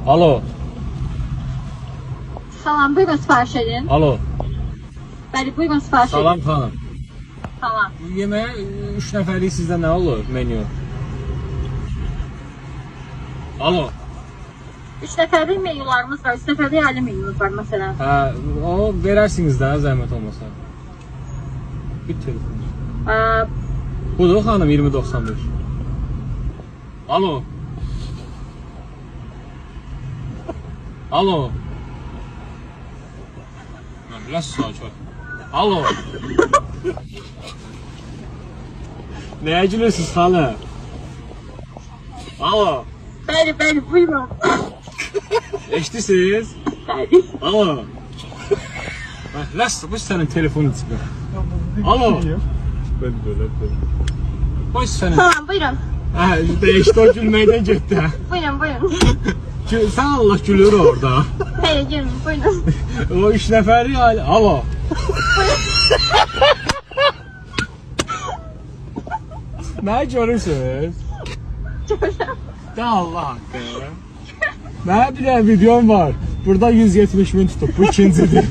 Alo. Salam, buyurun sipariş edin. Alo. Bəli, buyurun sipariş edin. Salam xanım. Salam. Yeməyə 3 nəfərlik sizdə nə olur menyu? Alo. 3 nəfərlik menyularımız var, 3 nəfərlik ailə menyumuz var məsələn. Hə, o verərsiniz də zəhmət olmasa. Bir telefon. Budur xanım 2091. Alo. Alo. Biraz sakin. Alo. Neye gülüyorsunuz xanım? Alo. Bəli, buyurun. Eşitsiz? Bəli. Alo. Las, bu senin telefonun çıkıyor. Alo. Ben böyle. Bu senin. Salam, buyurun. Ha, değişti o gülmeyden gitti. Buyurun. Sen Allah gülür orada. Hayır, gelin, buyurun. O 3 nəfərlik ailə. Alo. Ne görürsünüz? De Allah hakkı. Mənə bir videom var. Burada 170 bin tutup. Bu ikincidir.